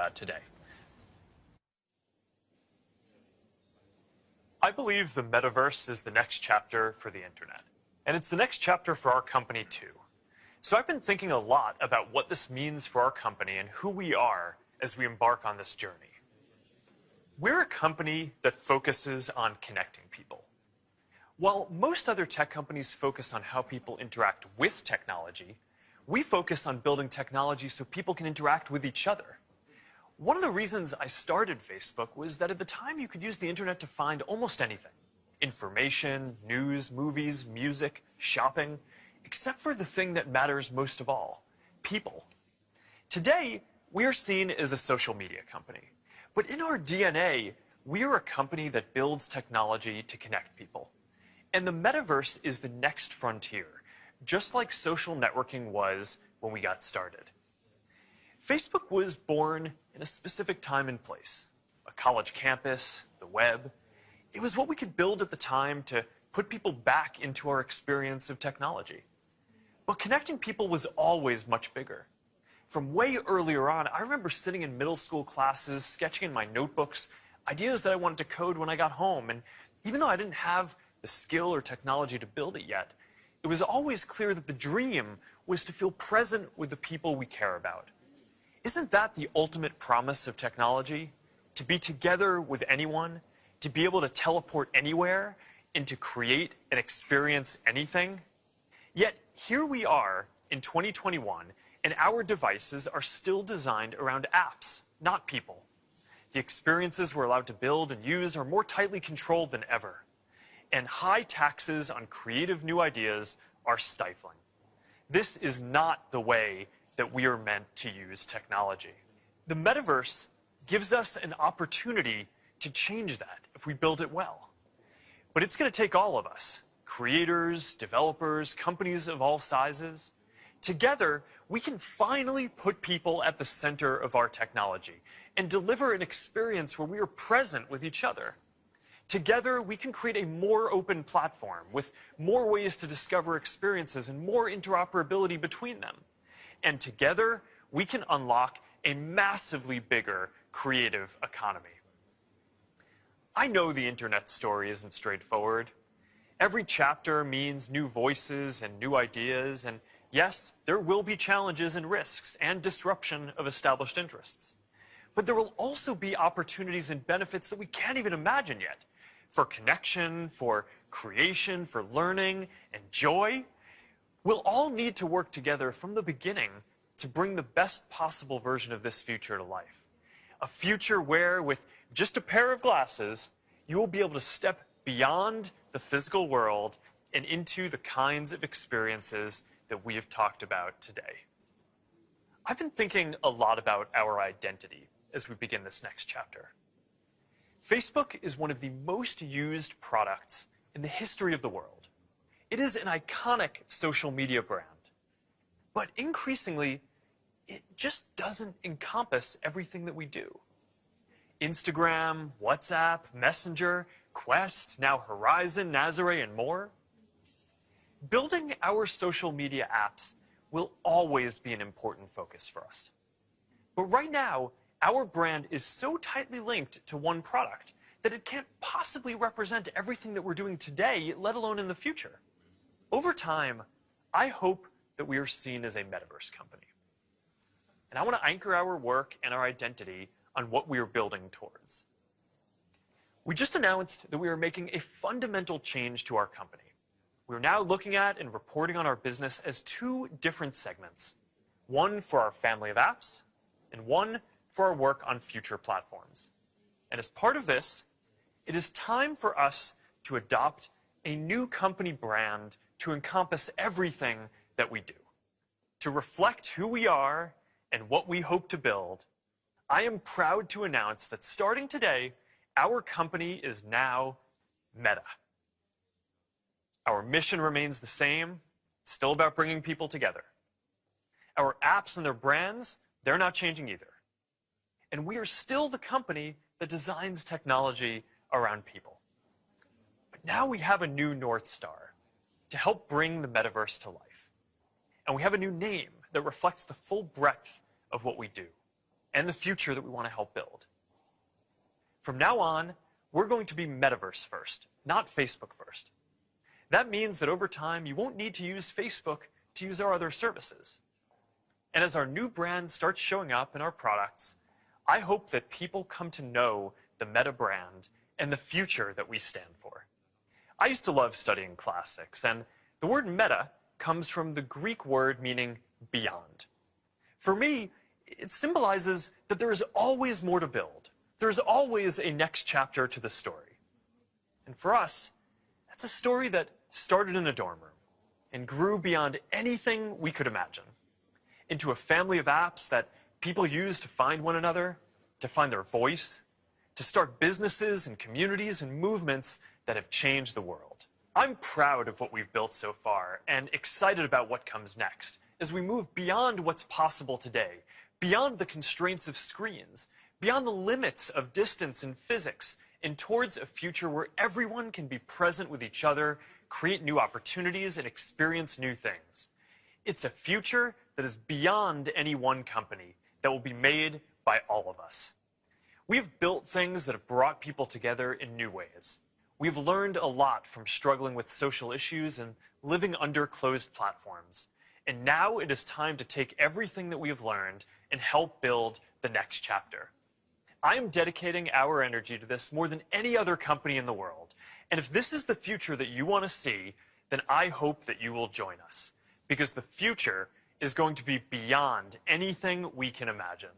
about today. I believe the metaverse is the next chapter for the internet, and it's the next chapter for our company too. So I've been thinking a lot about what this means for our company and who we are as we embark on this journey. We're a company that focuses on connecting people. While most other tech companies focus on how people interact with technology, we focus on building technology so people can interact with each other. One of the reasons I started Facebook was that at the time you could use the internet to find almost anything. Information, news, movies, music, shopping, except for the thing that matters most of all, people. Today, we're seen as a social media company. But in our DNA, we're a company that builds technology to connect people. And the metaverse is the next frontier, just like social networking was when we got started. Facebook was born in a specific time and place, a college campus, the web. It was what we could build at the time to put people back into our experience of technology. But connecting people was always much bigger. From way earlier on, I remember sitting in middle school classes, sketching in my notebooks, ideas that I wanted to code when I got home. And even though I didn't have the skill or technology to build it yet, it was always clear that the dream was to feel present with the people we care about. Isn't that the ultimate promise of technology? To be together with anyone, to be able to teleport anywhere, and to create and experience anything? Yet, here we are in 2021, and our devices are still designed around apps, not people. The experiences we're allowed to build and use are more tightly controlled than ever. And high taxes on creative new ideas are stifling. This is not the way that we are meant to use technology. The metaverse gives us an opportunity to change that if we build it well. But it's going to take all of us, creators, developers, companies of all sizes. Together, we can finally put people at the center of our technology and deliver an experience where we are present with each other. Together, we can create a more open platform with more ways to discover experiences and more interoperability between them. And together, we can unlock a massively bigger creative economy. I know the internet story isn't straightforward. Every chapter means new voices and new ideas, and yes, there will be challenges and risks and disruption of established interests. But there will also be opportunities and benefits that we can't even imagine yet. For connection, for creation, for learning, and joy. We'll all need to work together from the beginning to bring the best possible version of this future to life. A future where, with just a pair of glasses, you will be able to step beyond the physical world and into the kinds of experiences that we have talked about today. I've been thinking a lot about our identity as we begin this next chapter. Facebook is one of the most used products in the history of the world. It is an iconic social media brand. But increasingly, it just doesn't encompass everything that we do. Instagram, WhatsApp, Messenger, Quest, now Horizon, Nazare, and more. Building our social media apps will always be an important focus for us. But right now, our brand is so tightly linked to one product that it can't possibly represent everything that we're doing today, let alone in the future. Over time, I hope that we are seen as a metaverse company. And I want to anchor our work and our identity on what we are building towards. We just announced that we are making a fundamental change to our company. We're now looking at and reporting on our business as two different segments. One for our family of apps, and one for our work on future platforms. And as part of this, it is time for us to adopt a new company brand to encompass everything that we do. To reflect who we are and what we hope to build, I am proud to announce that starting today, our company is now Meta. Our mission remains the same. It's still about bringing people together. Our apps and their brands, they're not changing either. And we are still the company that designs technology around people. But now we have a new North Star to help bring the metaverse to life. And we have a new name that reflects the full breadth of what we do. and the future that we want to help build. From now on, we're going to be metaverse first, not Facebook first. That means that over time, you won't need to use Facebook to use our other services. And as our new brand starts showing up in our products, I hope that people come to know the Meta brand and the future that we stand for. I used to love studying classics, and the word meta comes from the Greek word meaning beyond. For me, it symbolizes that there is always more to build. There's always a next chapter to the story. And for us, that's a story that started in a dorm room and grew beyond anything we could imagine, into a family of apps that people use to find one another, to find their voice, to start businesses and communities and movements that have changed the world. I'm proud of what we've built so far and excited about what comes next as we move beyond what's possible today, beyond the constraints of screens, beyond the limits of distance and physics, and towards a future where everyone can be present with each other, create new opportunities, and experience new things. It's a future that is beyond any one company, that will be made by all of us. We've built things that have brought people together in new ways. We've learned a lot from struggling with social issues and living under closed platforms. And now it is time to take everything that we have learned and help build the next chapter. I am dedicating our energy to this more than any other company in the world. And if this is the future that you want to see, then I hope that you will join us. Because the future is going to be beyond anything we can imagine.